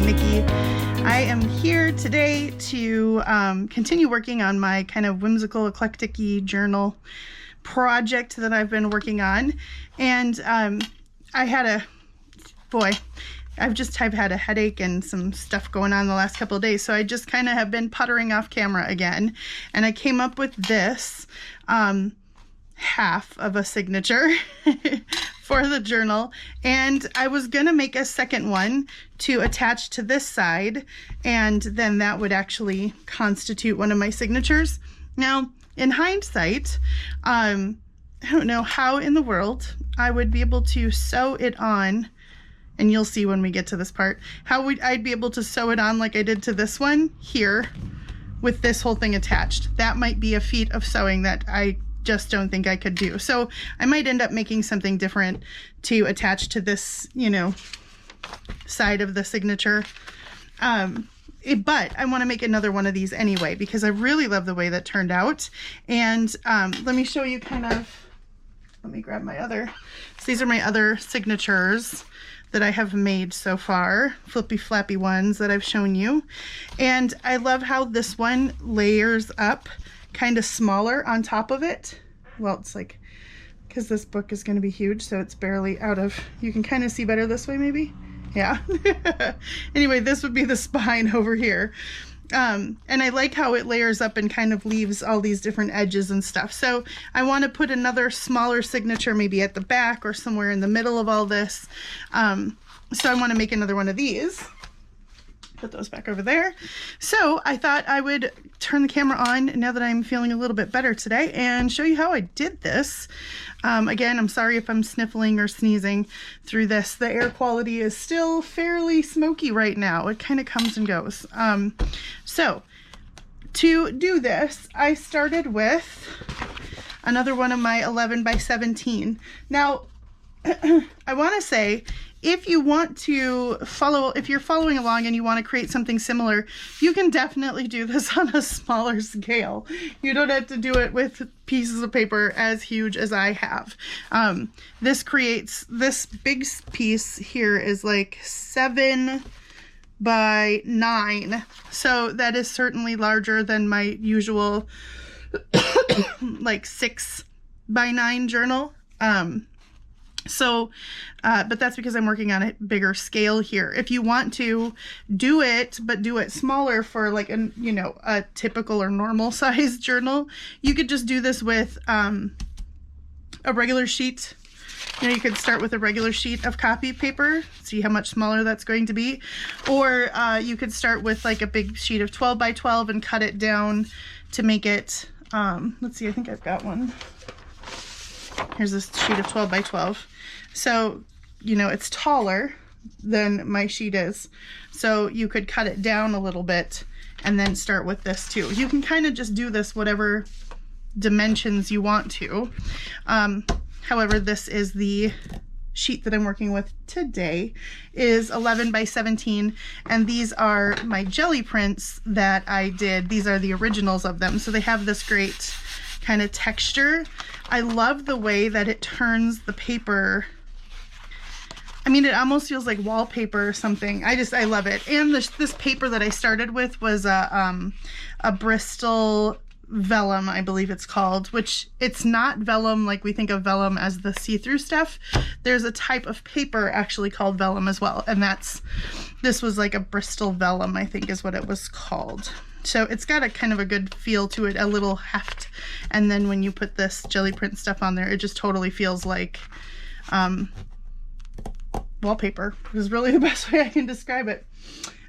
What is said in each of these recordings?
Nikki. I am here today to continue working on my kind of whimsical, eclectic-y journal project that I've been working on. And I've had a headache and some stuff going on the last couple of days, so I just kind of have been puttering off camera again. And I came up with this half of a signature for the journal, and I was gonna make a second one to attach to this side, and then that would actually constitute one of my signatures. Now, in hindsight, I don't know how in the world I would be able to sew it on, and you'll see when we get to this part, how I'd be able to sew it on like I did to this one here with this whole thing attached. That might be a feat of sewing that I just don't think I could do. So I might end up making something different to attach to this, you know, side of the signature. But I want to make another one of these anyway, because I really love the way that turned out. And let me show you let me grab my other, so these are my other signatures that I have made so far, flippy flappy ones that I've shown you. And I love how this one layers up kind of smaller on top of it. Well, it's like, because this book is going to be huge, so it's barely out of, you can kind of see better this way maybe. Yeah. Anyway, this would be the spine over here. And I like how it layers up and kind of leaves all these different edges and stuff. So I want to put another smaller signature maybe at the back or somewhere in the middle of all this. So I want to make another one of these. Put those back over there. So I thought I would turn the camera on now that I'm feeling a little bit better today and show you how I did this. Again, I'm sorry if I'm sniffling or sneezing through this. The air quality is still fairly smoky right now. It kind of comes and goes. So to do this, I started with another one of my 11 by 17. Now, I want to say, if you want to if you're following along and you want to create something similar, you can definitely do this on a smaller scale. You don't have to do it with pieces of paper as huge as I have. This big piece here is like 7 by 9. So that is certainly larger than my usual like 6 by 9 journal. But that's because I'm working on a bigger scale here. If you want to do it, but do it smaller for like a typical or normal size journal, you could just do this with a regular sheet. You could start with a regular sheet of copy paper, see how much smaller that's going to be. Or you could start with like a big sheet of 12 by 12 and cut it down to make it, let's see, I think I've got one. Here's this sheet of 12 by 12. So, it's taller than my sheet is. So you could cut it down a little bit and then start with this too. You can kind of just do this whatever dimensions you want to. However, this is the sheet that I'm working with today, is 11 by 17. And these are my jelly prints that I did. These are the originals of them. So they have this great kind of texture. I love the way that it turns the paper. I mean, it almost feels like wallpaper or something. I love it. And this paper that I started with was a Bristol vellum, I believe it's called, which it's not vellum like we think of vellum as the see-through stuff. There's a type of paper actually called vellum as well. And this was like a Bristol vellum, I think is what it was called. So it's got a kind of a good feel to it, a little heft. And then when you put this jelly print stuff on there, it just totally feels like wallpaper is really the best way I can describe it.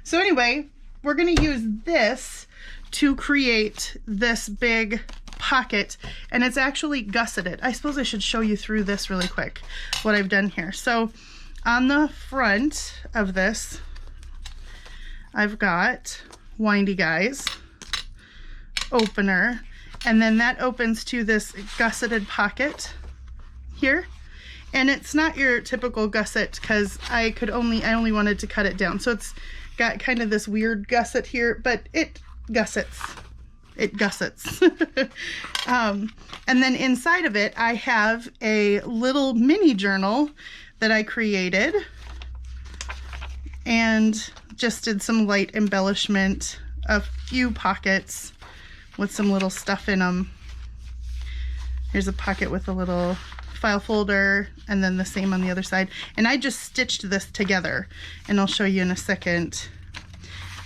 So anyway, we're going to use this to create this big pocket, and it's actually gusseted. I suppose I should show you through this really quick, what I've done here. So on the front of this, I've got Windy Guys opener, and then that opens to this gusseted pocket here. And it's not your typical gusset because I only wanted to cut it down. So it's got kind of this weird gusset here, but it gussets. It gussets. And then inside of it, I have a little mini journal that I created. And just did some light embellishment, a few pockets with some little stuff in them. Here's a pocket with a little file folder, and then the same on the other side. And I just stitched this together, and I'll show you in a second.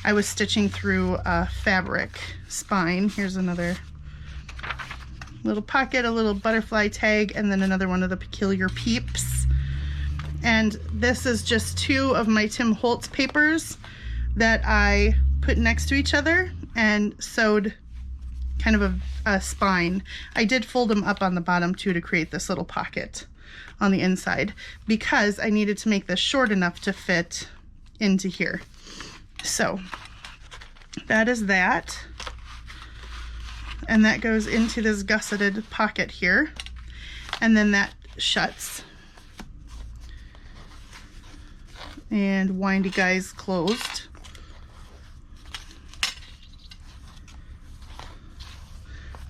I was stitching through a fabric spine. Here's another little pocket, a little butterfly tag, and then another one of the Peculiar Peeps. And this is just 2 of my Tim Holtz papers that I put next to each other and sewed kind of a spine. I did fold them up on the bottom too to create this little pocket on the inside because I needed to make this short enough to fit into here. So that is that. And that goes into this gusseted pocket here. And then that shuts. And windy guy's closed.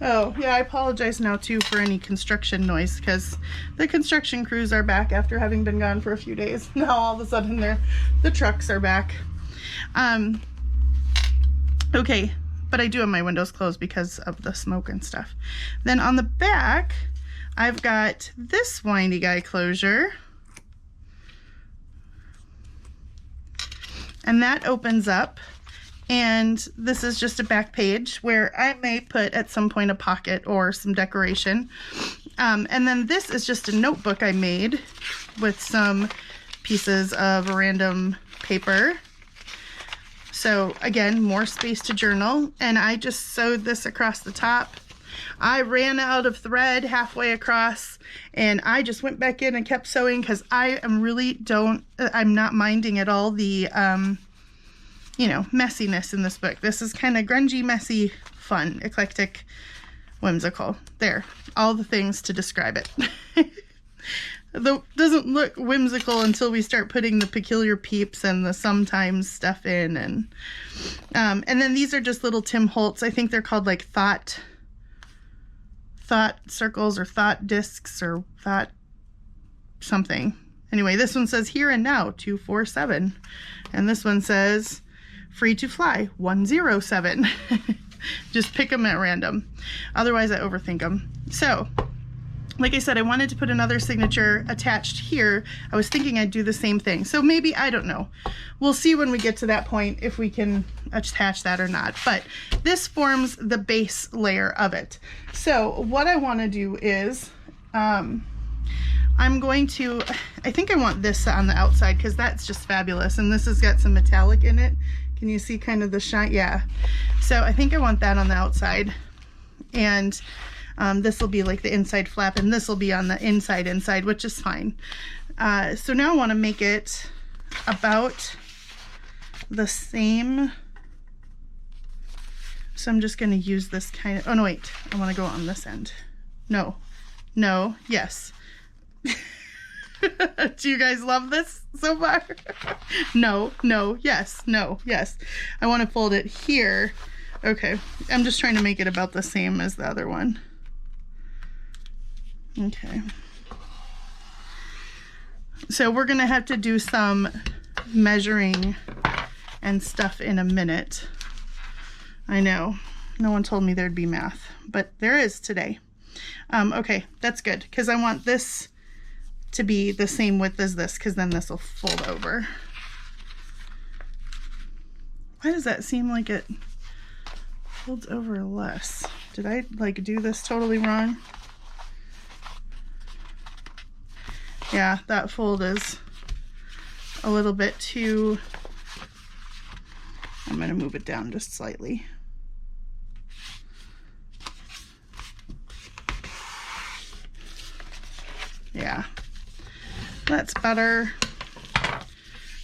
Oh, yeah, I apologize now too for any construction noise because the construction crews are back after having been gone for a few days. Now all of a sudden the trucks are back. Okay, but I do have my windows closed because of the smoke and stuff. Then on the back, I've got this windy guy closure. And that opens up, and this is just a back page where I may put at some point a pocket or some decoration. And then this is just a notebook I made with some pieces of random paper. So again, more space to journal, and I just sewed this across the top. I ran out of thread halfway across, and I just went back in and kept sewing because I am I'm not minding at all the, you know, messiness in this book. This is kind of grungy, messy, fun, eclectic, whimsical. There, all the things to describe it. Though it doesn't look whimsical until we start putting the Peculiar Peeps and the sometimes stuff in, and then these are just little Tim Holtz. I think they're called like thought circles or thought discs or thought something. Anyway, this one says here and now 247, and this one says free to fly 107. Just pick them at random. Otherwise I overthink them. So like I said, I wanted to put another signature attached here. I was thinking I'd do the same thing. So maybe, I don't know. We'll see when we get to that point if we can attach that or not. But this forms the base layer of it. So what I want to do is, I'm going to, I think I want this on the outside because that's just fabulous. And this has got some metallic in it. Can you see kind of the shine? Yeah. So I think I want that on the outside. And this will be like the inside flap, and this will be on the inside, which is fine. So now I want to make it about the same. So I'm just going to use this kind of, oh no, wait, I want to go on this end. No, yes. Do you guys love this so far? No, yes. I want to fold it here. Okay, I'm just trying to make it about the same as the other one. Okay, so we're gonna have to do some measuring and stuff in a minute. I know, no one told me there'd be math, but there is today. Okay, that's good, because I want this to be the same width as this, because then this will fold over. Why does that seem like it folds over less? Did I like do this totally wrong? Yeah, that fold is a little bit too, I'm going to move it down just slightly. Yeah, that's better.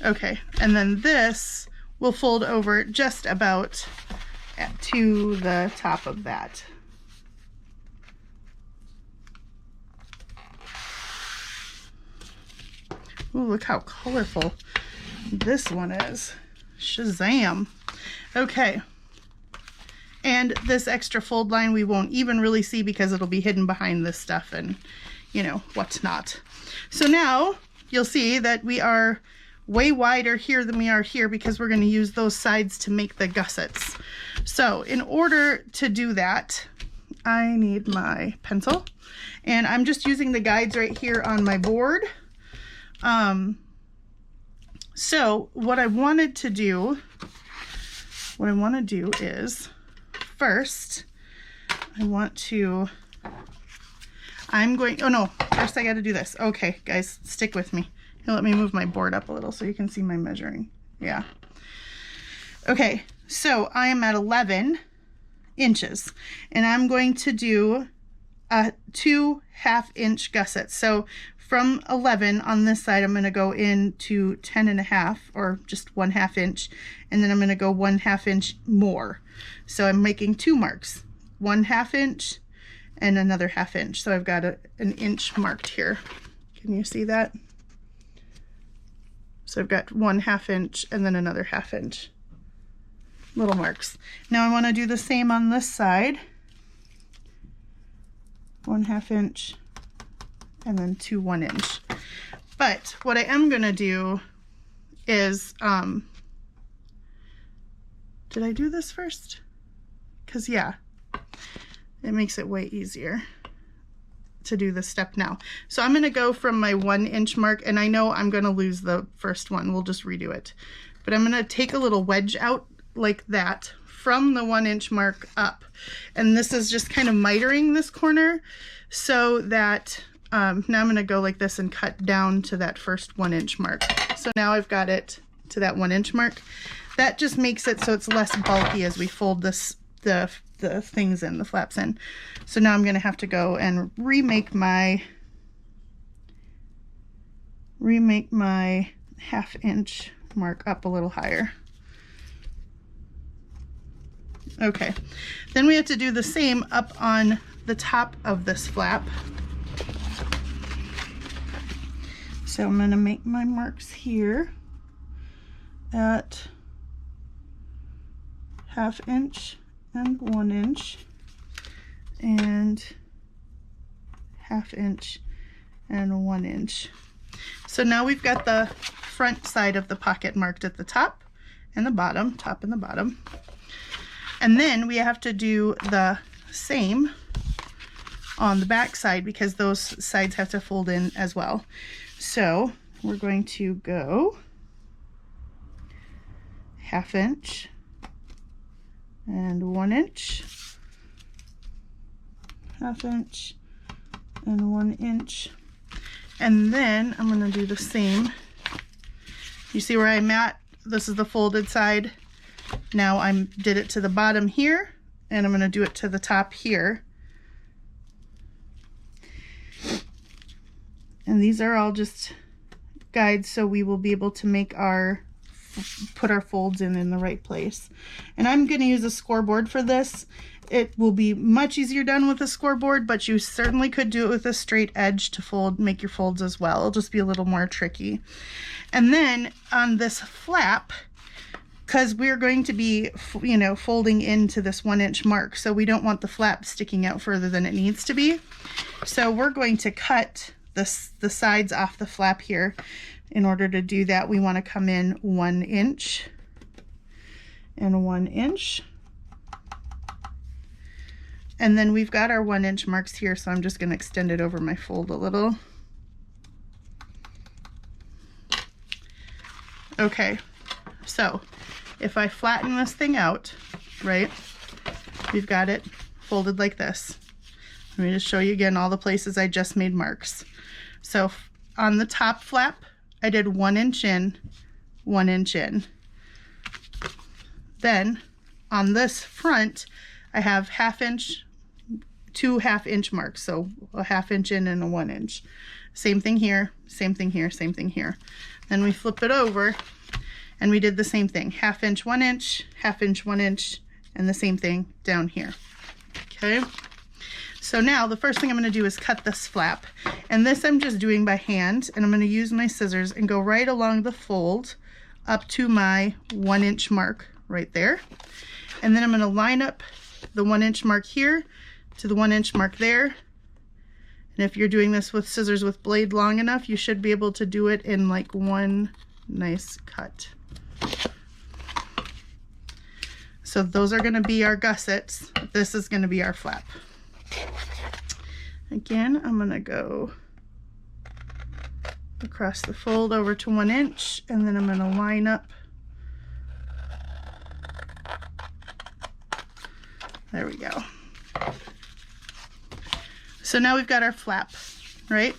Okay, and then this will fold over just about to the top of that. Ooh, look how colorful this one is. Shazam. Okay. And this extra fold line we won't even really see because it'll be hidden behind this stuff and, you know, what's not. So now you'll see that we are way wider here than we are here because we're going to use those sides to make the gussets. So in order to do that, I need my pencil, and I'm just using the guides right here on my board. So what I want to do is first first I got to do this. Okay, guys, stick with me. Here, let me move my board up a little so you can see my measuring. Yeah. Okay, so I am at 11 inches, and I'm going to do 2 1/2-inch gussets. So from 11 on this side, I'm going to go into 10.5, or just 1/2 inch, and then I'm going to go 1/2 inch more. So I'm making 2 marks, 1/2 inch and another 1/2 inch. So I've got an inch marked here. Can you see that? So I've got 1/2 inch and then another 1/2 inch little marks. Now I want to do the same on this side. 1/2 inch and then 2 1 inch. But what I am going to do is, did I do this first? Because yeah, it makes it way easier to do this step now. So I'm going to go from my 1 inch mark, and I know I'm going to lose the first one. We'll just redo it. But I'm going to take a little wedge out like that from the 1 inch mark up. And this is just kind of mitering this corner so that now I'm going to go like this and cut down to that first 1 inch mark. So now I've got it to that 1 inch mark. That just makes it so it's less bulky as we fold this, the things in, the flaps in. So now I'm going to have to go and remake my 1/2 inch mark up a little higher. Okay, then we have to do the same up on the top of this flap. So I'm going to make my marks here at 1/2 inch and 1 inch and 1/2 inch and 1 inch. So now we've got the front side of the pocket marked at the top and the bottom, top and the bottom. And then we have to do the same on the back side because those sides have to fold in as well. So we're going to go 1/2 inch and 1 inch, 1/2 inch and 1 inch. And then I'm going to do the same. You see where I'm at? This is the folded side. Now I did it to the bottom here, and I'm going to do it to the top here. And these are all just guides so we will be able to make put our folds in the right place. And I'm going to use a scoreboard for this. It will be much easier done with a scoreboard, but you certainly could do it with a straight edge to make your folds as well. It'll just be a little more tricky. And then on this flap, because we're going to be, folding into this 1 inch mark, so we don't want the flap sticking out further than it needs to be. So we're going to cut the sides off the flap here. In order to do that, we want to come in 1 inch and 1 inch. And then we've got our 1 inch marks here, so I'm just going to extend it over my fold a little. Okay, so if I flatten this thing out, right, we've got it folded like this. Let me just show you again all the places I just made marks. So on the top flap, I did 1 inch in, 1 inch in. Then on this front, I have 1/2 inch, 2 1/2 inch marks. So a 1/2 inch in and a 1 inch. Same thing here, same thing here, same thing here. Then we flip it over and we did the same thing. 1/2 inch, 1 inch, 1/2 inch, 1 inch, and the same thing down here. Okay. So now the first thing I'm going to do is cut this flap, and this I'm just doing by hand, and I'm going to use my scissors and go right along the fold up to my 1 inch mark right there. And then I'm going to line up the 1 inch mark here to the 1 inch mark there. And if you're doing this with scissors with blade long enough, you should be able to do it in like 1, nice cut. So those are going to be our gussets. This is going to be our flap. Again, I'm going to go across the fold over to 1 inch, and then I'm going to line up. There we go. So now we've got our flap, right?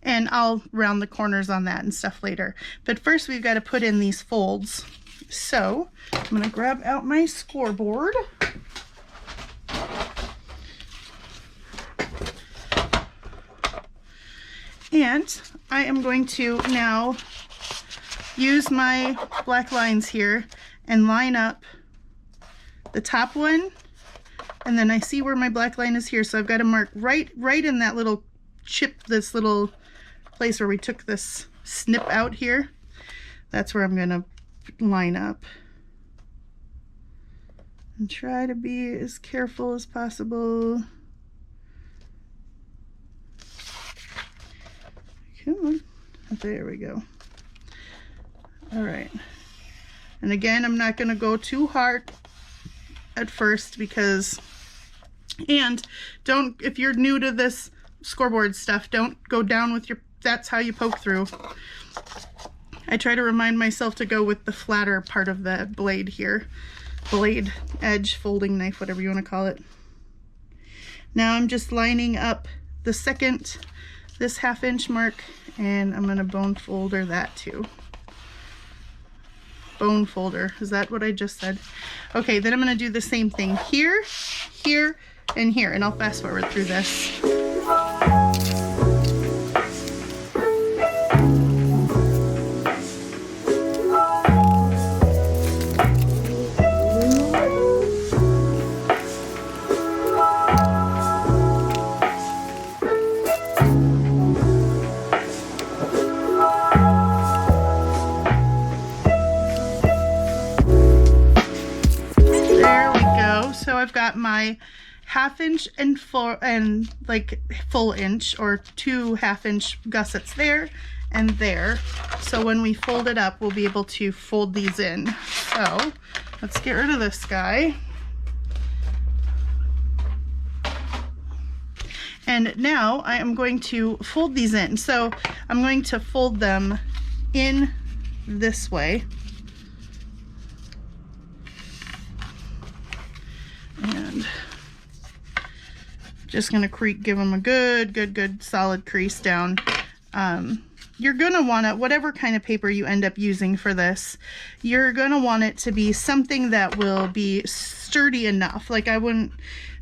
And I'll round the corners on that and stuff later. But first we've got to put in these folds. So I'm going to grab out my scoreboard. And I am going to now use my black lines here and line up the top one. And then I see where my black line is here. So I've got to mark right in that little chip, this little place where we took this snip out here. That's where I'm going to line up. And try to be as careful as possible. Come on. There we go. All right. And again, I'm not going to go too hard at first because, and don't, if you're new to this scoreboard stuff, don't go down with your, that's how you poke through. I try to remind myself to go with the flatter part of the blade here. Blade, edge, folding knife, whatever you want to call it. Now I'm just lining up the second, this 1/2 inch mark, and I'm going to bone folder that too. Bone folder, is that what I just said? Okay, then I'm going to do the same thing here, here, and here, and I'll fast forward through this. I've got my 1/2 inch and like full inch or 2 1/2 inch gussets there and there. So when we fold it up, we'll be able to fold these in. So let's get rid of this guy. And now I am going to fold these in. So I'm going to fold them in this way. And just gonna give them a good solid crease down. You're gonna want to, whatever kind of paper you end up using for this, you're gonna want it to be something that will be sturdy enough. Like I wouldn't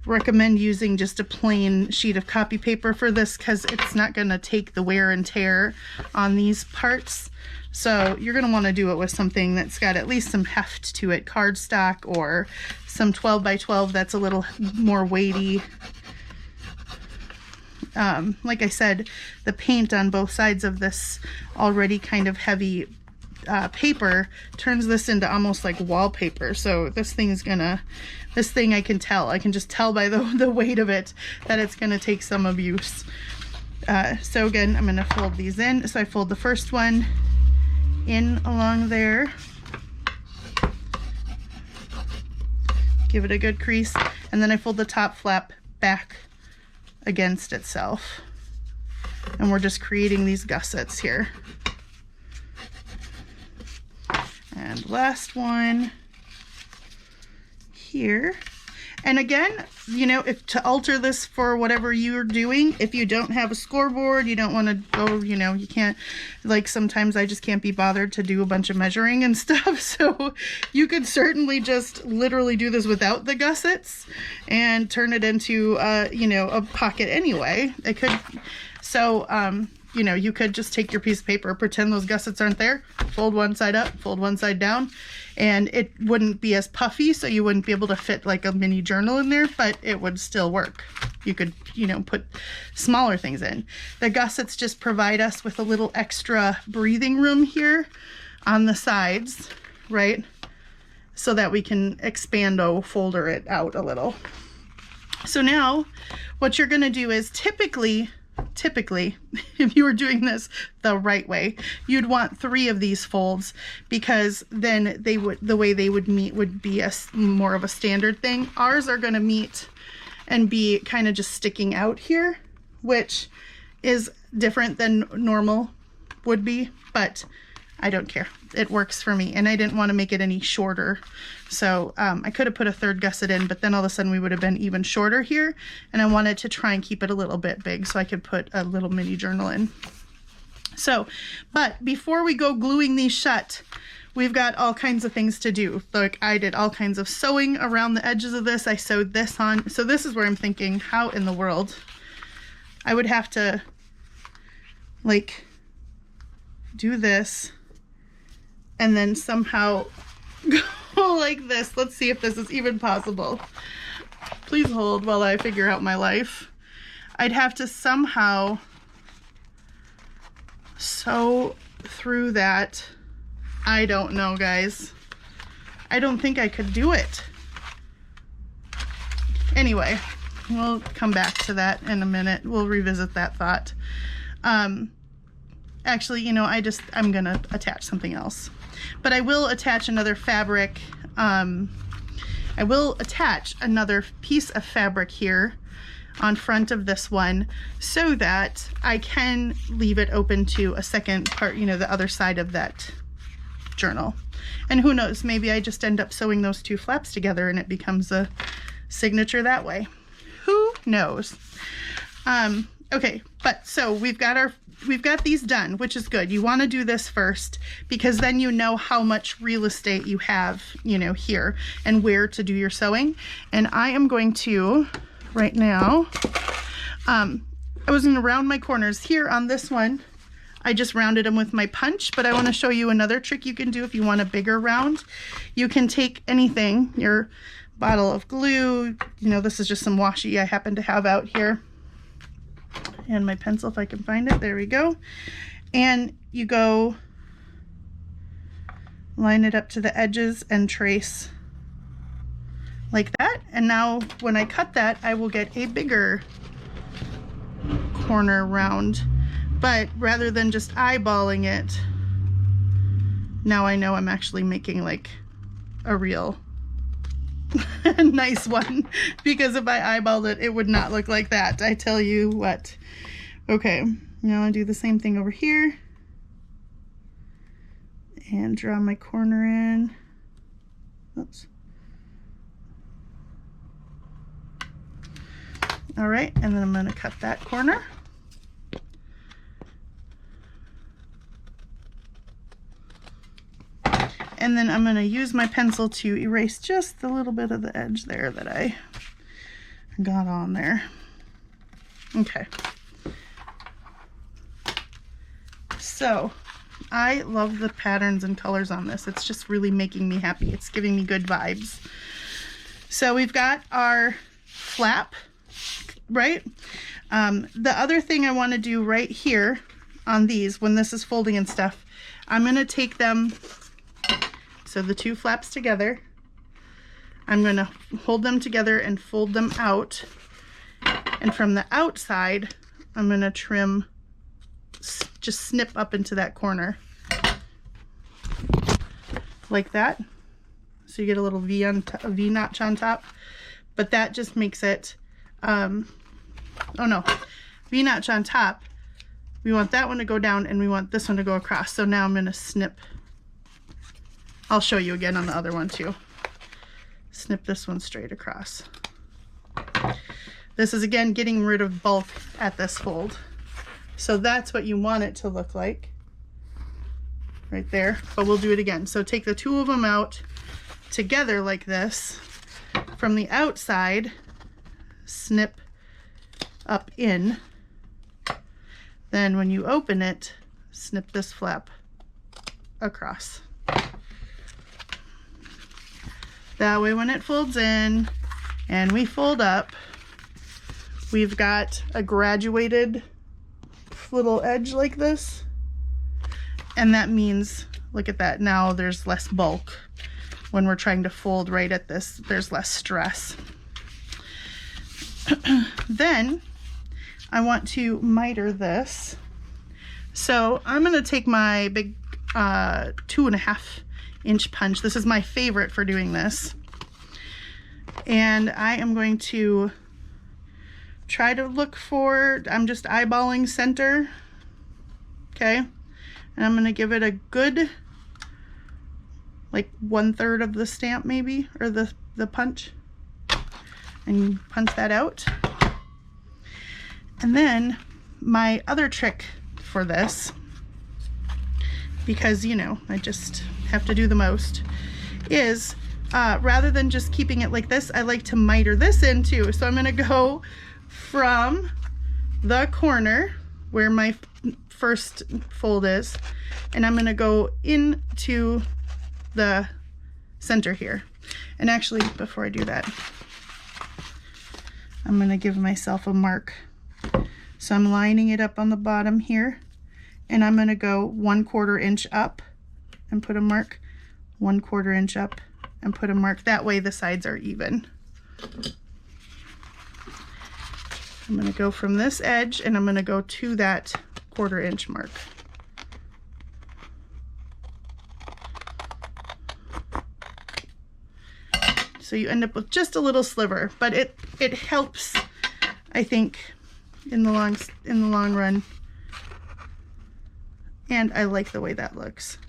recommend using just a plain sheet of copy paper for this because it's not gonna take the wear and tear on these parts. So you're going to want to do it with something that's got at least some heft to it, cardstock or some 12 by 12 that's a little more weighty. Like I said, the paint on both sides of this already kind of heavy paper turns this into almost like wallpaper. So this thing is gonna, this thing I can just tell by the weight of it that it's gonna take some abuse. So again, I'm gonna fold these in. So I fold the first one in along there, give it a good crease, and then I fold the top flap back against itself, and we're just creating these gussets here. And last one here. And again, you know, if to alter this for whatever you're doing, if you don't have a scoreboard, you don't want to go, you know, you can't, like sometimes I just can't be bothered to do a bunch of measuring and stuff. So you could certainly just literally do this without the gussets and turn it into, you know, a pocket anyway. It could, so, you know, you could just take your piece of paper, pretend those gussets aren't there, fold one side up, fold one side down, and it wouldn't be as puffy, so you wouldn't be able to fit like a mini journal in there, but it would still work. You could, you know, put smaller things in. The gussets just provide us with a little extra breathing room here on the sides, right? So that we can folder it out a little. So now what you're gonna do is typically typically, if you were doing this the right way, you'd want 3 of these folds, because then they would, the way they would meet would be a more of a standard thing. Ours are going to meet and be kind of just sticking out here, which is different than normal would be, but I don't care. It works for me, and I didn't want to make it any shorter. So I could have put a 3rd gusset in, but then all of a sudden we would have been even shorter here, and I wanted to try and keep it a little bit big so I could put a little mini journal in. So, but before we go gluing these shut, we've got all kinds of things to do. Like, I did all kinds of sewing around the edges of this. I sewed this on. So this is where I'm thinking, how in the world I would have to like do this and then somehow go like this. Let's see if this is even possible. Please hold while I figure out my life. I'd have to somehow sew through that. I don't know, guys. I don't think I could do it. Anyway, we'll come back to that in a minute. We'll revisit that thought. Actually, you know, I'm gonna attach something else. But I will attach another fabric. I will attach another piece of fabric here on front of this one so that I can leave it open to a second part, you know, the other side of that journal. And who knows, maybe I just end up sewing those 2 flaps together and it becomes a signature that way. Who knows? Okay, but so we've got these done, which is good. You want to do this first because then you know how much real estate you have, you know, here and where to do your sewing. And I am going to right now, I was going to round my corners here on this one. I just rounded them with my punch, but I want to show you another trick you can do if you want a bigger round. You can take anything, your bottle of glue, you know, this is just some washi I happen to have out here, and my pencil if I can find it. There we go. And you go line it up to the edges and trace like that. And now when I cut that, I will get a bigger corner round. But rather than just eyeballing it, now I know I'm actually making like a real nice one, because if I eyeballed it, it would not look like that. I tell you what. Okay, now I do the same thing over here and draw my corner in. Oops. All right, and then I'm going to cut that corner. And then I'm going to use my pencil to erase just a little bit of the edge there that I got on there. Okay. So I love the patterns and colors on this. It's just really making me happy. It's giving me good vibes. So we've got our flap, right? The other thing I want to do right here on these, when this is folding and stuff, I'm going to take them, so the 2 flaps together, I'm going to hold them together and fold them out. And from the outside, I'm going to trim, just snip up into that corner like that. So you get a little V notch on top, but that just makes it, oh no, V notch on top. We want that one to go down and we want this one to go across. So now I'm going to snip. I'll show you again on the other one too. Snip this one straight across. This is again getting rid of bulk at this fold. So that's what you want it to look like right there, but we'll do it again. So take the 2 of them out together like this. From the outside, snip up in. Then when you open it, snip this flap across. That way when it folds in and we fold up, we've got a graduated little edge like this. And that means, look at that, now there's less bulk. When we're trying to fold right at this, there's less stress. Then I want to miter this. So I'm going to take my big 2.5 inch punch. This is my favorite for doing this. And I am going to try to look for, I'm just eyeballing center. Okay. And I'm going to give it a good, like 1/3 of the stamp maybe, or the punch. And punch that out. And then my other trick for this, because you know I just have to do the most, is rather than just keeping it like this, I like to miter this in too. So I'm going to go from the corner where my first fold is, and I'm going to go into the center here. And actually, before I do that, I'm going to give myself a mark. So I'm lining it up on the bottom here, and I'm going to go 1/4 inch up and put a mark, 1/4 inch up and put a mark. That way the sides are even. I'm going to go from this edge and I'm going to go to that 1/4 inch mark. So you end up with just a little sliver, but it helps, I think, in the long run. And I like the way that looks.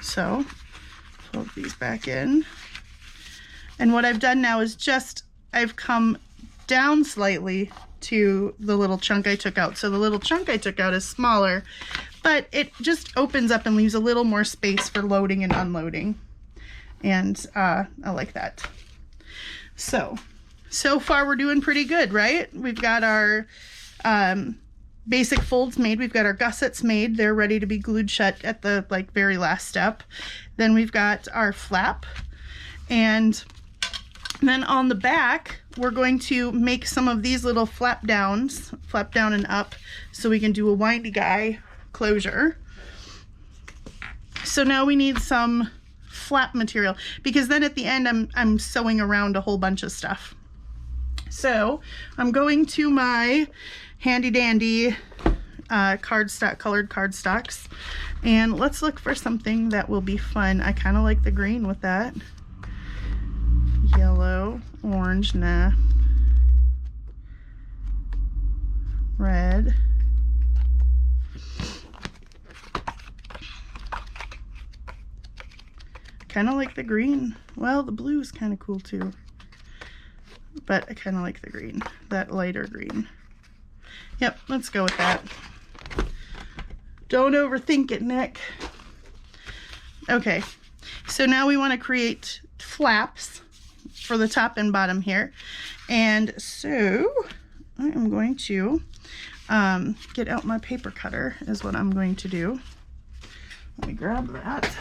So fold these back in. And what I've done now is just, I've come down slightly to the little chunk I took out. So the little chunk I took out is smaller, but it just opens up and leaves a little more space for loading and unloading. And I like that. So far we're doing pretty good, right? We've got our basic folds made. We've got our gussets made. They're ready to be glued shut at the very last step. Then we've got our flap. And then on the back, we're going to make some of these little flap down and up, so we can do a windy guy closure. So now we need some flap material, because then at the end I'm sewing around a whole bunch of stuff. So I'm going to my handy dandy colored cardstocks, and let's look for something that will be fun. I kind of like the green with that. Yellow, orange, nah. Red. Kind of like the green. Well, the blue is kind of cool too. But I kind of like the green, that lighter green. Yep, let's go with that. Don't overthink it, Nick. Okay, so now we want to create flaps for the top and bottom here. And so I am going to get out my paper cutter is what I'm going to do. Let me grab that.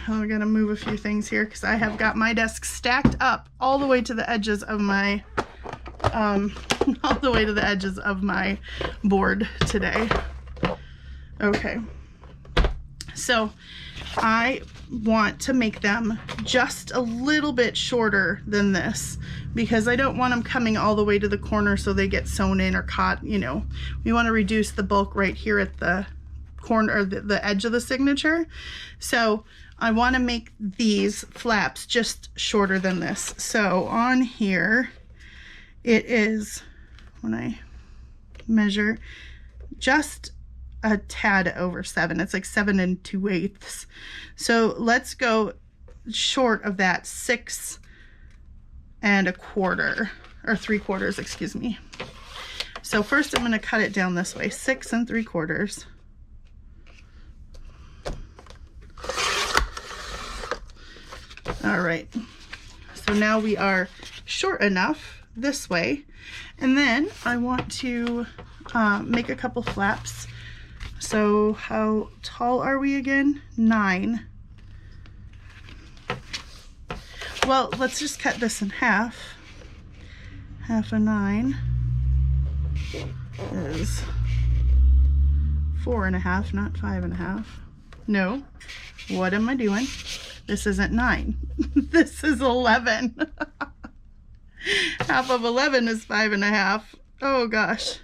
I'm gonna move a few things here because I have got my desk stacked up all the way to the edges of my board today. Okay, so I want to make them just a little bit shorter than this, because I don't want them coming all the way to the corner so they get sewn in or caught. You know, we want to reduce the bulk right here at the corner, or the edge of the signature. So I want to make these flaps just shorter than this. So on here it is, when I measure, just a tad over 7. It's like 7 2/8. So let's go short of that, 6 1/4, or 3/4, excuse me. So first I'm going to cut it down this way, 6 3/4. All right, so now we are short enough this way, and then I want to make a couple flaps. So how tall are we again? 9. Well, let's just cut this in half. Half of 9 is 4 1/2, not 5 1/2. No. What am I doing? This isn't 9. This is 11. Half of 11 is 5.5. Oh gosh.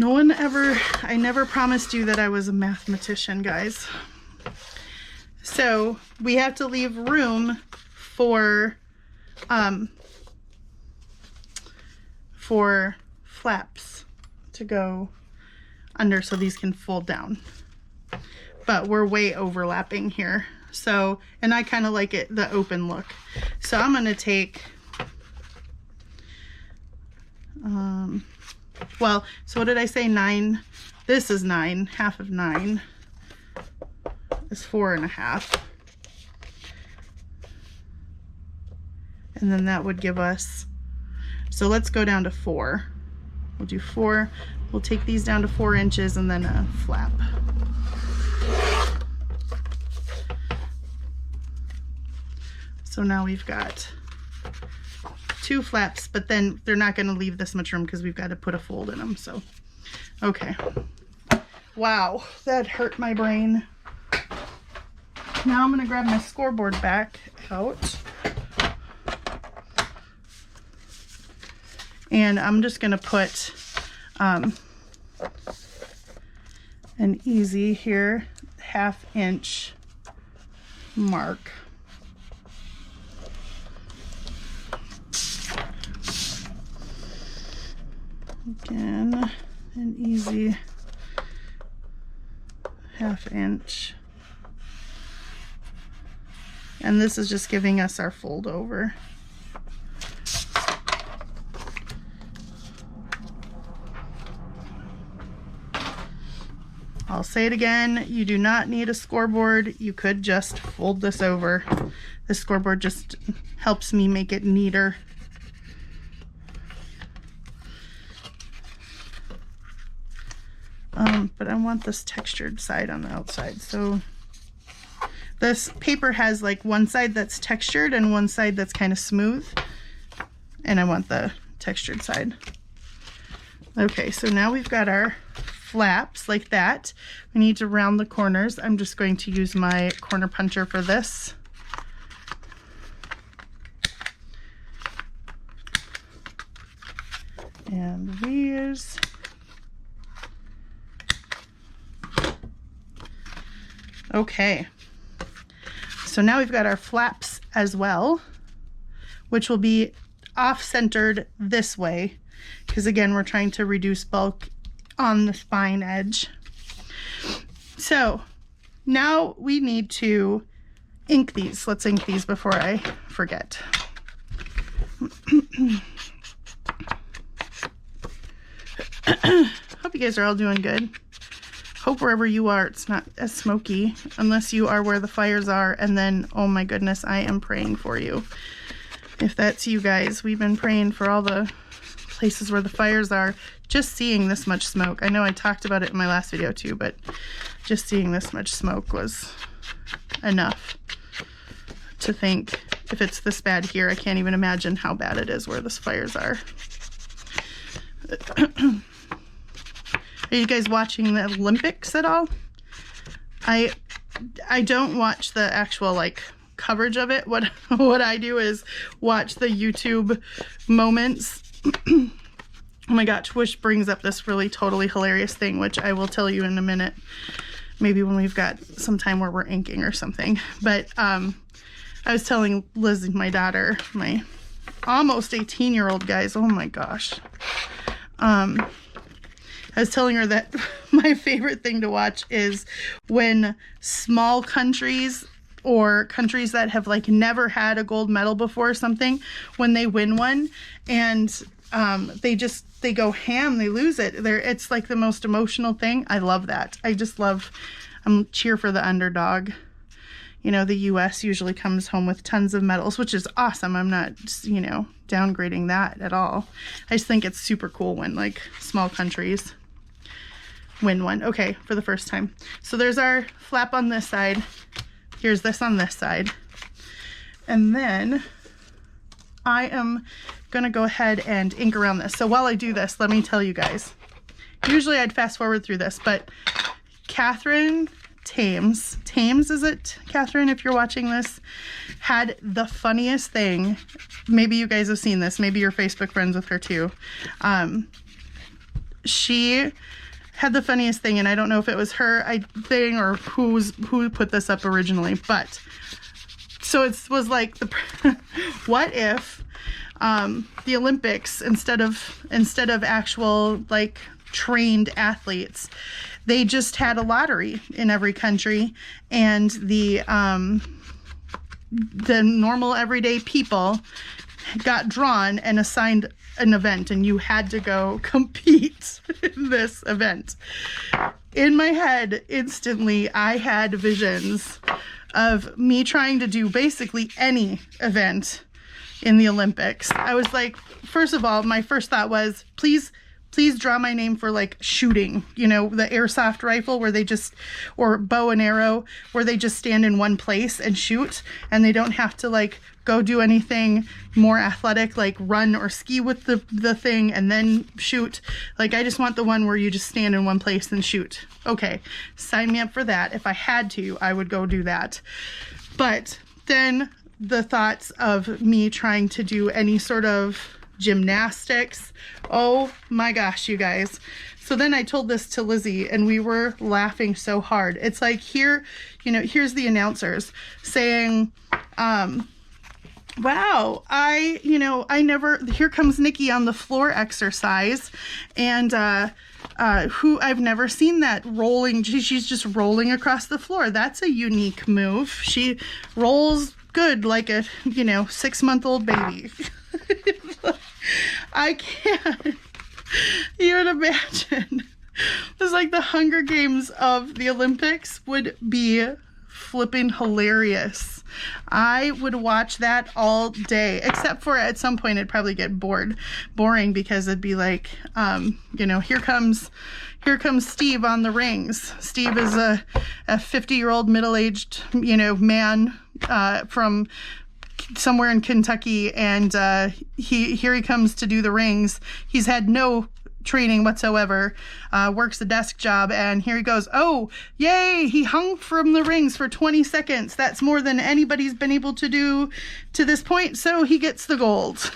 I never promised you that I was a mathematician, guys. So we have to leave room for flaps to go under so these can fold down. But we're way overlapping here. So, and I kind of like it, the open look. So I'm going to take, well, so what did I say? 9. This is 9. Half of 9 is 4.5. And then that would give us, so let's go down to 4. We'll do 4. We'll take these down to 4 inches and then a flap. So now we've got 2 flaps, but then they're not going to leave this much room because we've got to put a fold in them. So, okay. Wow, that hurt my brain. Now I'm going to grab my scoreboard back out. And I'm just going to put an easy here, 1/2 inch mark. Again, an easy 1/2 inch. And this is just giving us our fold over. I'll say it again, you do not need a scoreboard. You could just fold this over. The scoreboard just helps me make it neater. But I want this textured side on the outside. So this paper has like one side that's textured and one side that's kind of smooth. And I want the textured side. Okay, so now we've got our flaps like that. We need to round the corners. I'm just going to use my corner puncher for this. And these. Okay, so now we've got our flaps as well, which will be off-centered this way, because again, we're trying to reduce bulk on the spine edge. So now we need to ink these. Let's ink these before I forget. Hope you guys are all doing good. Hope wherever you are, it's not as smoky, unless you are where the fires are, and then, oh my goodness, I am praying for you. If that's you guys, we've been praying for all the places where the fires are. Just seeing this much smoke, I know I talked about it in my last video too, but just seeing this much smoke was enough to think, if it's this bad here, I can't even imagine how bad it is where the fires are. Are you guys watching the Olympics at all? I don't watch the actual like coverage of it. What I do is watch the YouTube moments. Oh my gosh, which brings up this really totally hilarious thing, which I will tell you in a minute. Maybe when we've got some time where we're inking or something. But I was telling Liz, my daughter, my almost 18-year-old, guys. Oh my gosh. I was telling her that my favorite thing to watch is when small countries or countries that have like never had a gold medal before or something, when they win one and they go ham, they lose it. It's like the most emotional thing. I love that. I'm cheer for the underdog. You know, the US usually comes home with tons of medals, which is awesome. I'm not, you know, downgrading that at all. I just think it's super cool when like small countries win one. Okay, for the first time. So there's our flap on this side. Here's this on this side. And then I am gonna go ahead and ink around this. So while I do this, let me tell you guys, usually I'd fast forward through this, but Catherine Thames. Thames, is it, Catherine, if you're watching this, had the funniest thing. Maybe you guys have seen this. Maybe you're Facebook friends with her too. She had the funniest thing, and I don't know if it was her thing or who put this up originally, but so it was like, what if the Olympics, instead of actual like trained athletes, they just had a lottery in every country, and the normal everyday people got drawn and assigned an event, and you had to go compete in this event. In my head, instantly, I had visions of me trying to do basically any event in the Olympics. I was like, first of all, my first thought was, please draw my name for like shooting, the airsoft rifle where they just, or bow and arrow where they just stand in one place and shoot, and they don't have to like go do anything more athletic, like run or ski with the thing and then shoot. Like, I just want the one where you just stand in one place and shoot. Okay, sign me up for that. If I had to, I would go do that. But then the thoughts of me trying to do any sort of gymnastics, oh my gosh, you guys. So then I told this to Lizzie, and we were laughing so hard. It's like, here's the announcers saying, wow, I never, here comes Nikki on the floor exercise, and I've never seen that rolling. She's just rolling across the floor. That's a unique move. She rolls good like a 6-month-old baby. I can't even imagine. It's like the Hunger Games of the Olympics would be flipping hilarious. I would watch that all day, except for at some point it'd probably get boring, because it'd be like, here comes Steve on the rings. Steve is a 50-year-old middle-aged, man from somewhere in Kentucky, and here he comes to do the rings. He's had no training whatsoever, works a desk job, and here he goes. Oh, yay, he hung from the rings for 20 seconds. That's more than anybody's been able to do to this point, so he gets the gold.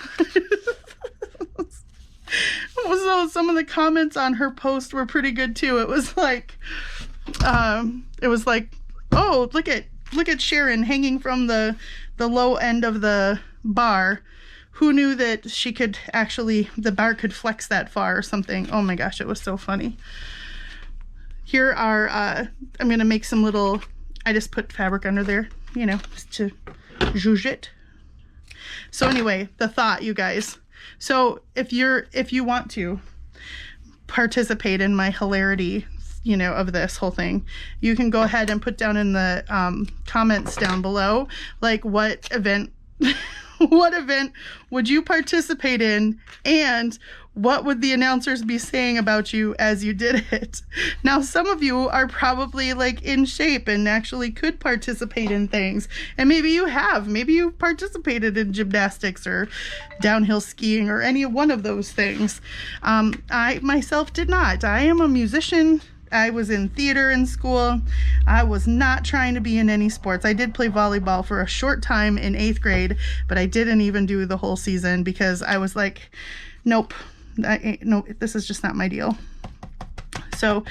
So some of the comments on her post were pretty good too. It was like, oh, look at Sharon hanging from the low end of the bar. Who knew that the bar could flex that far or something? Oh my gosh, it was so funny. Here are, I'm going to make some I just put fabric under there, just to zhuzh it. So anyway, the thought, you guys. So if you want to participate in my hilarity, of this whole thing, you can go ahead and put down in the comments down below, like, what event would you participate in, and what would the announcers be saying about you as you did it? Now, some of you are probably like in shape and actually could participate in things, and maybe you participated in gymnastics or downhill skiing or any one of those things. I myself did not. I am a musician. I was in theater in school. I was not trying to be in any sports. I did play volleyball for a short time in 8th grade, but I didn't even do the whole season because I was like, nope, this is just not my deal. So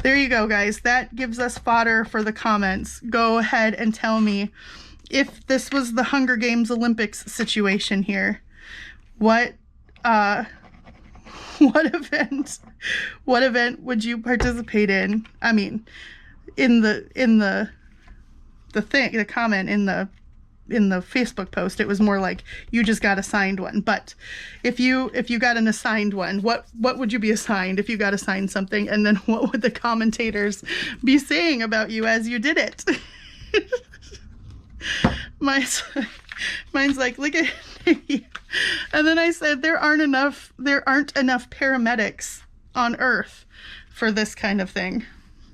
there you go, guys. That gives us fodder for the comments. Go ahead and tell me if this was the Hunger Games Olympics situation here. What event would you participate in? I mean, in the comment in the Facebook post, it was more like you just got assigned one. But if you got an assigned one, what would you be assigned if you got assigned something? And then what would the commentators be saying about you as you did it? Mine's like, look at me. And then I said, there aren't enough paramedics on Earth for this kind of thing.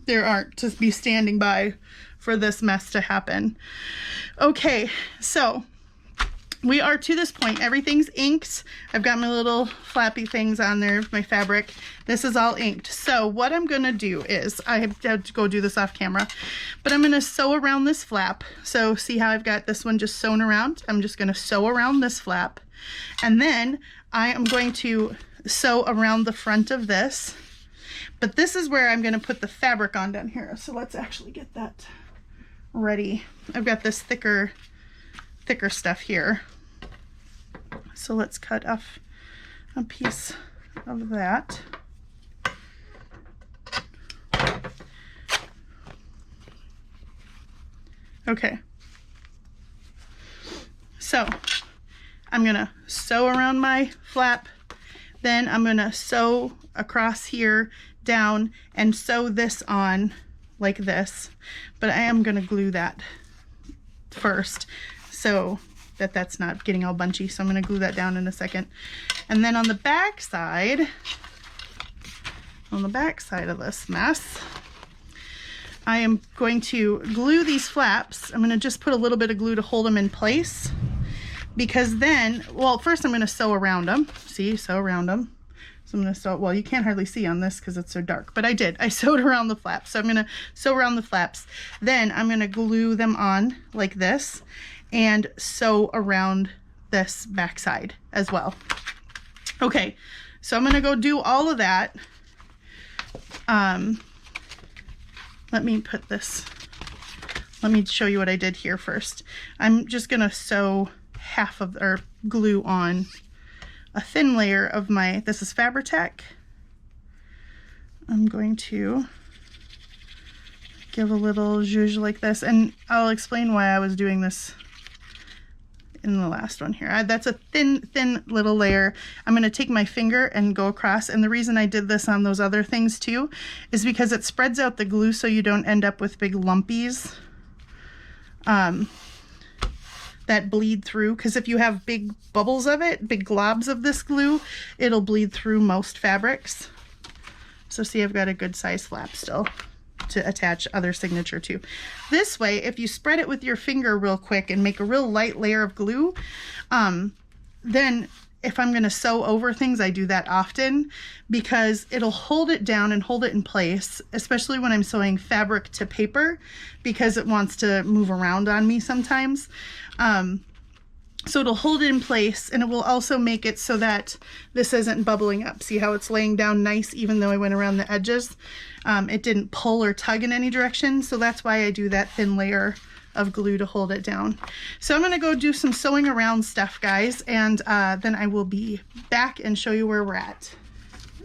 There aren't to be standing by for this mess to happen. Okay, so we are to this point. Everything's inked. I've got my little flappy things on there, my fabric. This is all inked. So what I'm gonna do is, I have to go do this off camera, but I'm gonna sew around this flap. So see how I've got this one just sewn around? I'm just gonna sew around this flap. And then I am going to sew around the front of this. But this is where I'm gonna put the fabric on down here. So let's actually get that ready. I've got this thicker stuff here. So let's cut off a piece of that. Okay. So I'm gonna sew around my flap, then I'm gonna sew across here down and sew this on like this, but I am gonna glue that first so that that's not getting all bunchy. So I'm gonna glue that down in a second. And then on the back side of this mess, I am going to glue these flaps. I'm gonna just put a little bit of glue to hold them in place, because then, well, first I'm gonna sew around them. See, sew around them. So I'm gonna sew, well, you can't hardly see on this because it's so dark, but I sewed around the flaps. So I'm gonna sew around the flaps. Then I'm gonna glue them on like this and sew around this back side as well. Okay, so I'm gonna go do all of that. Let me put this, let me show you what I did here first. I'm just gonna sew half of, or glue on a thin layer of my, this is Fabri-Tac. I'm going to give a little zhuzh like this, and I'll explain why I was doing this in the last one here. That's a thin little layer. I'm going to take my finger and go across, and the reason I did this on those other things too is because it spreads out the glue so you don't end up with big lumpies that bleed through, because if you have big bubbles of it, big globs of this glue, it'll bleed through most fabrics. So see, I've got a good size flap still to attach other signature to. This way, if you spread it with your finger real quick and make a real light layer of glue, then if I'm going to sew over things, I do that often because it'll hold it down and hold it in place, especially when I'm sewing fabric to paper, because it wants to move around on me sometimes. So it'll hold it in place, and it will also make it so that this isn't bubbling up. See how it's laying down nice even though I went around the edges? It didn't pull or tug in any direction, so that's why I do that thin layer of glue to hold it down. So I'm going to go do some sewing around stuff, guys, and then I will be back and show you where we're at.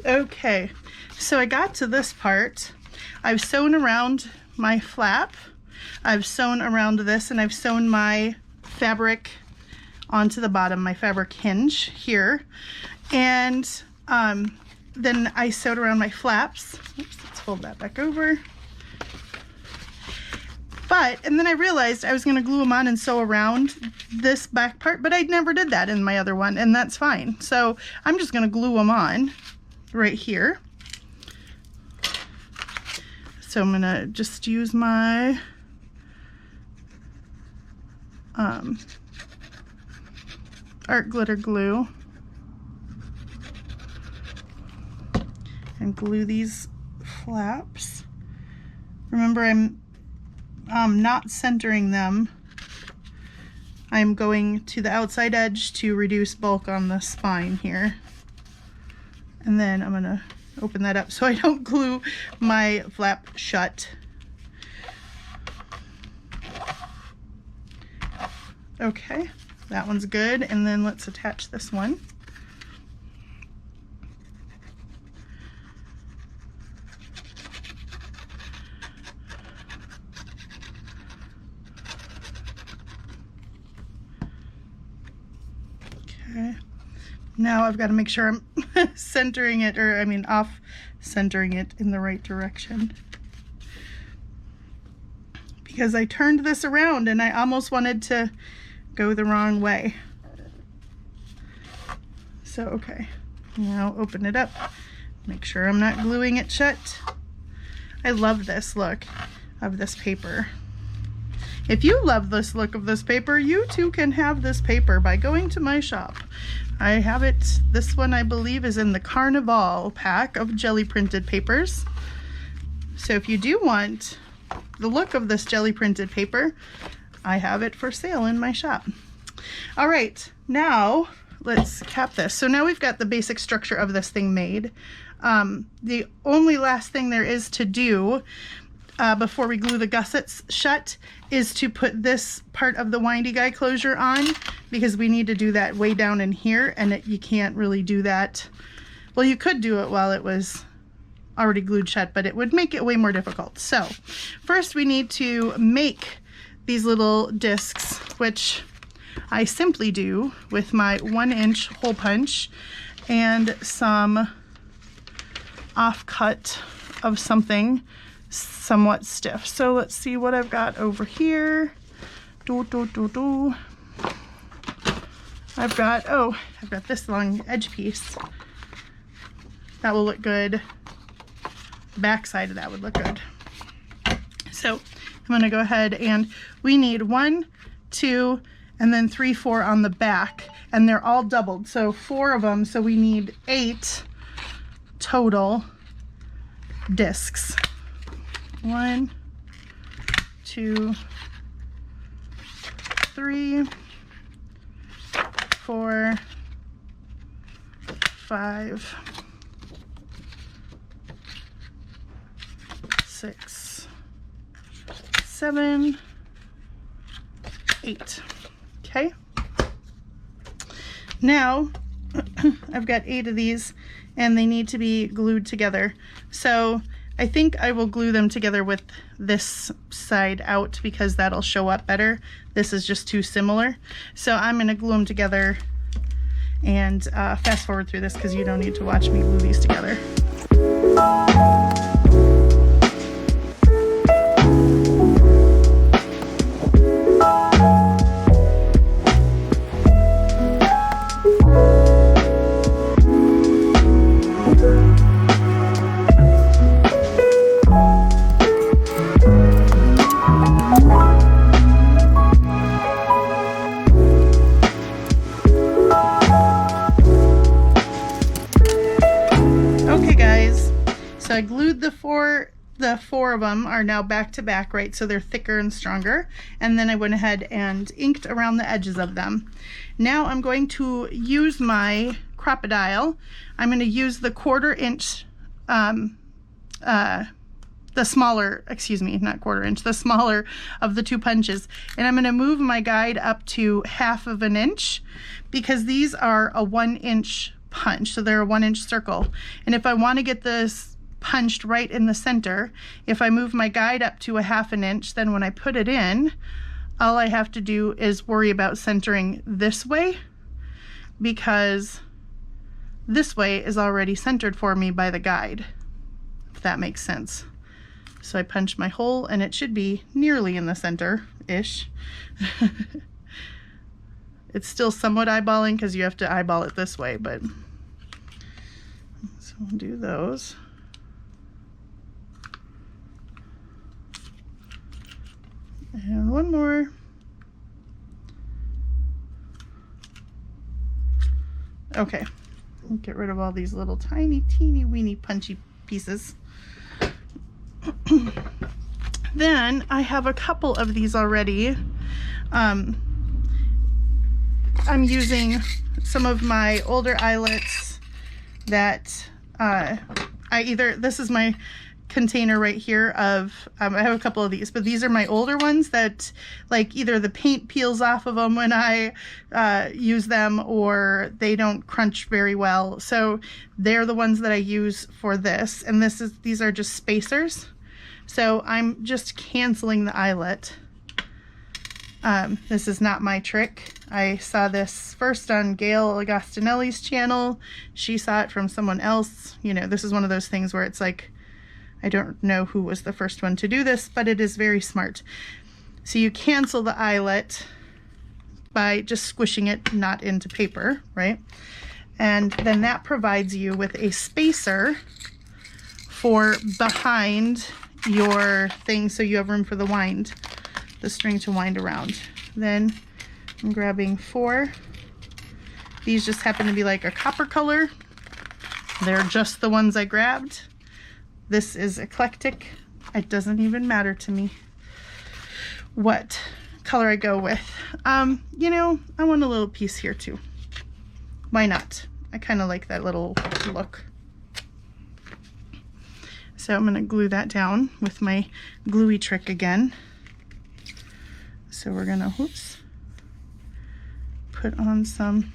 Okay, so I got to this part. I've sewn around my flap, I've sewn around this, and I've sewn my fabric onto the bottom, my fabric hinge here, and then I sewed around my flaps. Oops, let's fold that back over. And then I realized I was going to glue them on and sew around this back part, but I never did that in my other one, and that's fine. So I'm just going to glue them on right here. So I'm going to just use my art glitter glue and glue these flaps. Remember, I'm not centering them. I'm going to the outside edge to reduce bulk on the spine here. And then I'm gonna open that up so I don't glue my flap shut. Okay, that one's good. And then let's attach this one. Okay, now I've got to make sure I'm centering it, or I mean off centering it in the right direction, because I turned this around and I almost wanted to go the wrong way. So okay, now open it up, make sure I'm not gluing it shut. I love this look of this paper. If you love this look of this paper, you too can have this paper by going to my shop. I have it, this one I believe is in the Carnival pack of jelly printed papers. So if you do want the look of this jelly printed paper, I have it for sale in my shop. All right, now let's cap this. So now we've got the basic structure of this thing made. The only last thing there is to do before we glue the gussets shut is to put this part of the windy guy closure on, because we need to do that way down in here, and you can't really do that. Well, you could do it while it was already glued shut, but it would make it way more difficult. So first we need to make these little discs, which I simply do with my 1-inch hole punch and some offcut of something somewhat stiff. So let's see what I've got over here. I've got this long edge piece. That will look good. The back side of that would look good. So I'm going to go ahead, and we need 1, 2, and then 3, 4 on the back, and they're all doubled, so 4 of them, so we need 8 total discs. 1, 2, 3, 4, 5, 6, 7, 8. Okay. Now I've got 8 of these, and they need to be glued together. So I think I will glue them together with this side out because that'll show up better. This is just too similar. So I'm going to glue them together and fast forward through this because you don't need to watch me glue these together. So I glued the four of them are now back to back, right? So they're thicker and stronger. And then I went ahead and inked around the edges of them. Now I'm going to use my Crop-A-Dile. I'm going to use the 1/4 inch, the smaller, excuse me, not 1/4 inch, the smaller of the 2 punches. And I'm going to move my guide up to 1/2 inch because these are a 1-inch punch. So they're a 1-inch circle. And if I want to get this punched right in the center, if I move my guide up to 1/2 inch, then when I put it in, all I have to do is worry about centering this way, because this way is already centered for me by the guide, if that makes sense. So I punch my hole and it should be nearly in the center-ish. It's still somewhat eyeballing because you have to eyeball it this way, but so we'll do those. And one more. Okay, I'll get rid of all these little tiny, teeny, weeny, punchy pieces. Then I have a couple of these already. I'm using some of my older eyelets that this is my container right here of, I have a couple of these, but these are my older ones that like either the paint peels off of them when I use them or they don't crunch very well. So they're the ones that I use for this. And these are just spacers. So I'm just canceling the eyelet. This is not my trick. I saw this first on Gail Agostinelli's channel. She saw it from someone else. You know, this is one of those things where it's like, I don't know who was the first one to do this, but it is very smart. So you cancel the eyelet by just squishing it not into paper, right? And then that provides you with a spacer for behind your thing so you have room for the wind. the string to wind around. Then I'm grabbing 4. These just happen to be like a copper color. They're just the ones I grabbed. This is eclectic. It doesn't even matter to me what color I go with. You know, I want a little piece here too. Why not? I kind of like that little look. So I'm going to glue that down with my gluey trick again. So we're going to, whoops, put on some.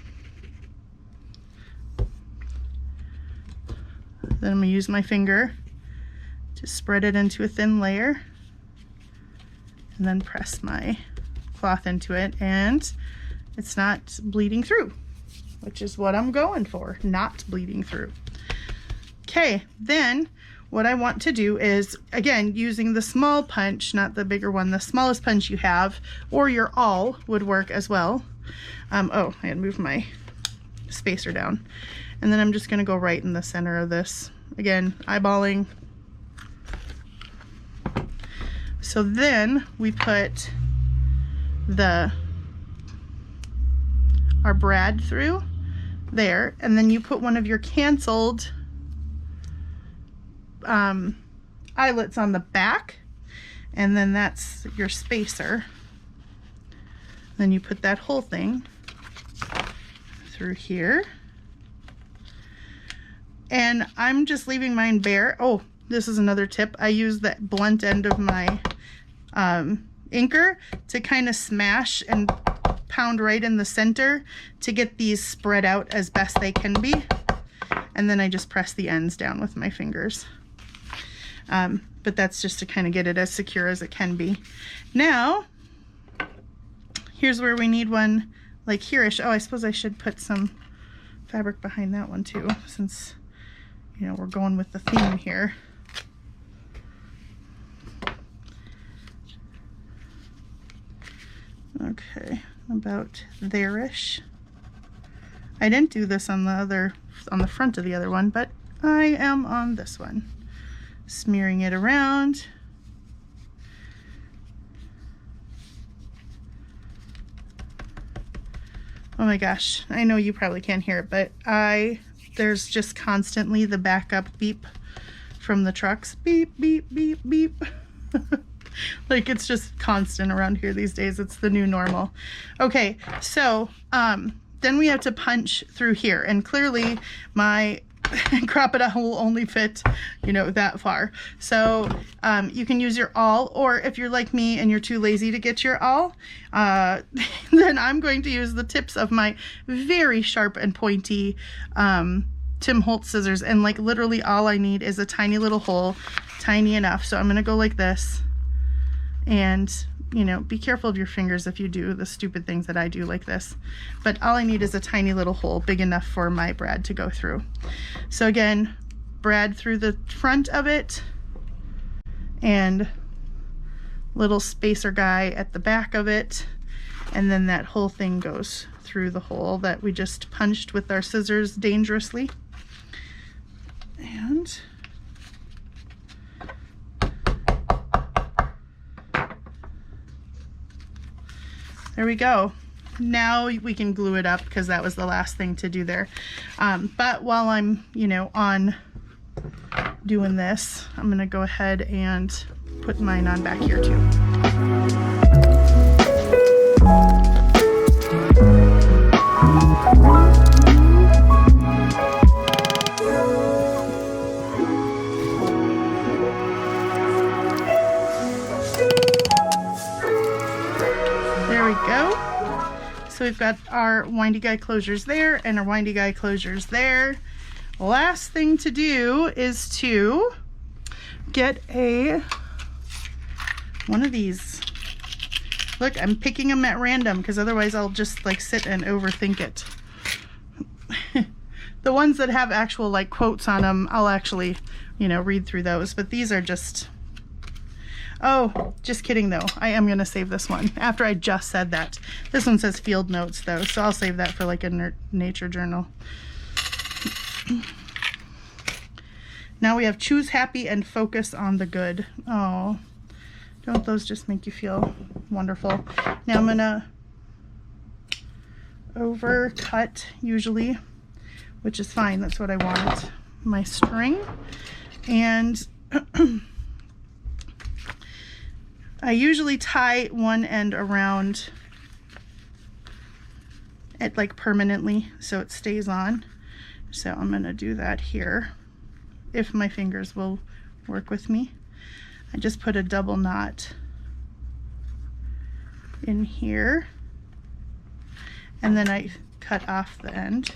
Then I'm going to use my finger to spread it into a thin layer and then press my cloth into it, and it's not bleeding through, which is what I'm going for, not bleeding through. Okay, then what I want to do is, again, using the small punch, not the bigger one, the smallest punch you have, or your awl would work as well. Oh, I had moved my spacer down. And then I'm just gonna go right in the center of this. Again, eyeballing. So then we put our brad through there, and then you put one of your canceled eyelets on the back, and then that's your spacer. Then you put that whole thing through here, and I'm just leaving mine bare. Oh, this is another tip. I use that blunt end of my inker to kind of smash and pound right in the center to get these spread out as best they can be, and then I just press the ends down with my fingers. But that's just to kind of get it as secure as it can be. Now, here's where we need one like here-ish. Oh, I suppose I should put some fabric behind that one too, since, you know, we're going with the theme here. Okay, about there-ish. I didn't do this on the front of the other one, but I am on this one. Smearing it around. Oh my gosh, I know you probably can't hear it, but there's just constantly the backup beep from the trucks. Beep, beep, beep, beep. Like, it's just constant around here these days. It's the new normal. Okay, so then we have to punch through here, and clearly my Crop-It will only fit, you know, that far. So you can use your awl, or if you're like me and you're too lazy to get your awl, then I'm going to use the tips of my very sharp and pointy Tim Holtz scissors, and like literally all I need is a tiny little hole, tiny enough. So I'm gonna go like this, and you know, be careful of your fingers if you do the stupid things that I do like this. But all I need is a tiny little hole big enough for my brad to go through. So again, brad through the front of it, and little spacer guy at the back of it, and then that whole thing goes through the hole that we just punched with our scissors dangerously. And there we go. Now we can glue it up because that was the last thing to do there. But while I'm, you know, on doing this, I'm gonna go ahead and put mine on back here too. There we go. So we've got our windy guy closures there and our windy guy closures there. Last thing to do is to get one of these. Look, I'm picking them at random because otherwise I'll just like sit and overthink it. The ones that have actual like quotes on them, I'll actually, you know, read through those, but these are just, oh, just kidding though. I am gonna save this one after I just said that. This one says field notes though, so I'll save that for like a nature journal. Now we have choose happy and focus on the good. Oh, Don't those just make you feel wonderful? Now I'm gonna overcut usually, which is fine. That's what I want. My string. And I usually tie one end around it like permanently so it stays on. So I'm gonna do that here if my fingers will work with me. I just put a double knot in here and then I cut off the end.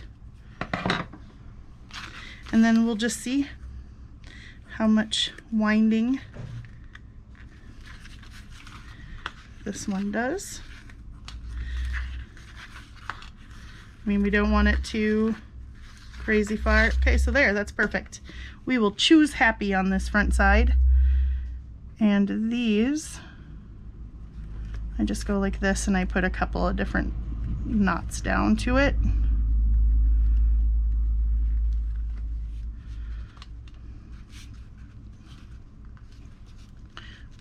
And then we'll just see how much winding this one does. I mean, we don't want it too crazy far. Okay, so there, that's perfect. We will choose happy on this front side. And these, I just go like this and I put a couple of different knots down to it.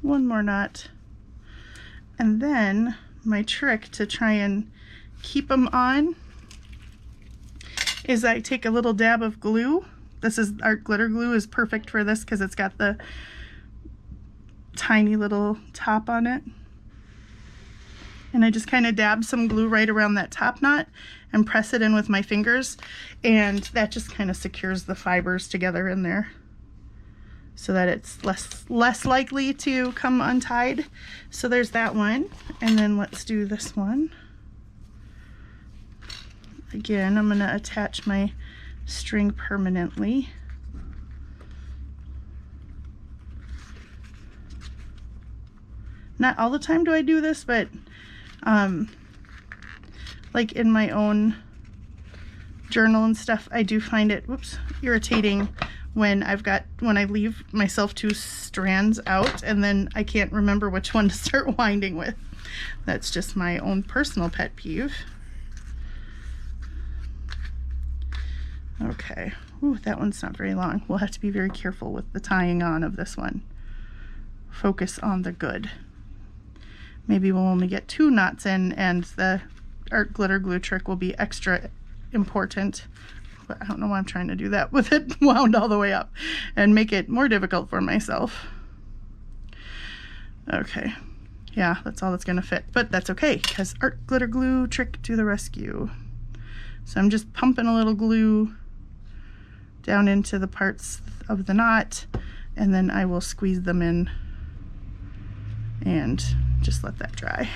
One more knot. And then my trick to try and keep them on is I take a little dab of glue. This is Art Glitter Glue is perfect for this because it's got the tiny little top on it. And I just kind of dab some glue right around that top knot and press it in with my fingers, and that just kind of secures the fibers together in there so that it's less likely to come untied. So there's that one. And then let's do this one. Again, I'm gonna attach my string permanently. Not all the time do I do this, but like in my own journal and stuff, I do find it, whoops, irritating when I leave myself two strands out and then I can't remember which one to start winding with. That's just my own personal pet peeve. Okay, ooh, that one's not very long. We'll have to be very careful with the tying on of this one. Focus on the good. Maybe we'll only get 2 knots in and the Art Glitter Glue trick will be extra important. But I don't know why I'm trying to do that with it wound all the way up and make it more difficult for myself. Okay, yeah, that's all that's gonna fit, but that's okay because Art Glitter Glue trick to the rescue. So I'm just pumping a little glue down into the parts of the knot, and then I will squeeze them in and just let that dry.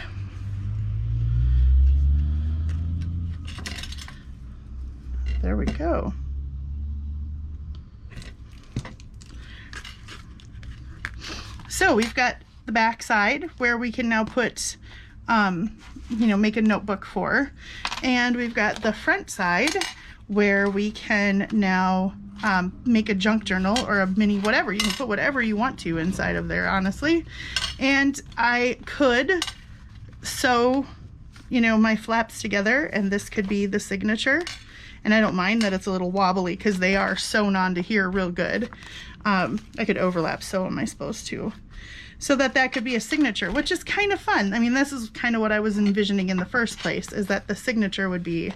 There we go. So we've got the back side where we can now put, make a notebook for. And we've got the front side where we can now make a junk journal or a mini whatever. You can put whatever you want to inside of there, honestly. And I could sew, my flaps together, and this could be the signature. And I don't mind that it's a little wobbly because they are sewn onto here real good. I could overlap sew them, I suppose, too. So that could be a signature, which is kind of fun. I mean, this is kind of what I was envisioning in the first place, is that the signature would be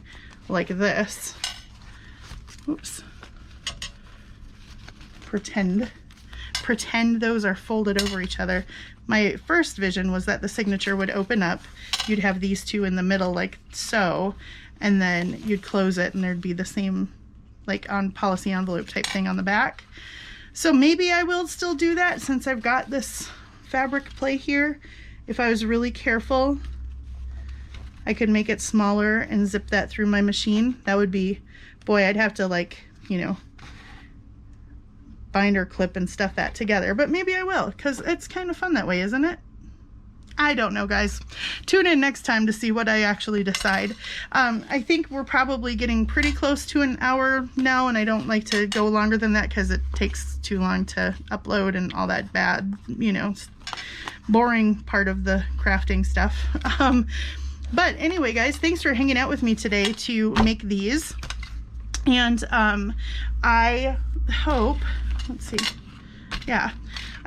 like this. Oops. Pretend those are folded over each other. My first vision was that the signature would open up. You'd have these two in the middle like so, and then you'd close it and there'd be the same like on policy envelope type thing on the back. So maybe I will still do that since I've got this fabric play here. If I was really careful, I could make it smaller and zip that through my machine. That would be, boy, I'd have to binder clip and stuff that together, but maybe I will because it's kind of fun that way, isn't it? I don't know, guys. Tune in next time to see what I actually decide. I think we're probably getting pretty close to an hour now, and I don't like to go longer than that because it takes too long to upload and all that bad, boring part of the crafting stuff. But anyway, guys, thanks for hanging out with me today to make these. And I hope, let's see. Yeah,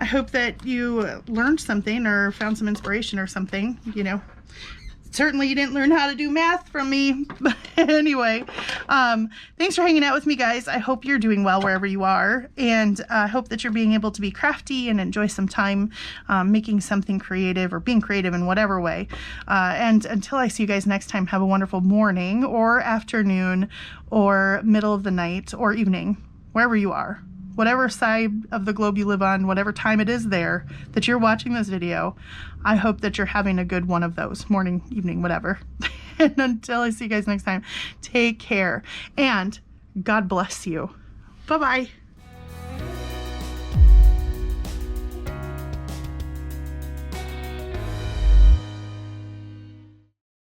I hope that you learned something or found some inspiration or something, you know. Certainly you didn't learn how to do math from me. But anyway, thanks for hanging out with me, guys. I hope you're doing well wherever you are. And I hope that you're being able to be crafty and enjoy some time making something creative or being creative in whatever way. And until I see you guys next time, have a wonderful morning or afternoon or middle of the night or evening, wherever you are. Whatever side of the globe you live on, whatever time it is there that you're watching this video, I hope that you're having a good one of those, morning, evening, whatever. And until I see you guys next time, take care and God bless you. Bye-bye.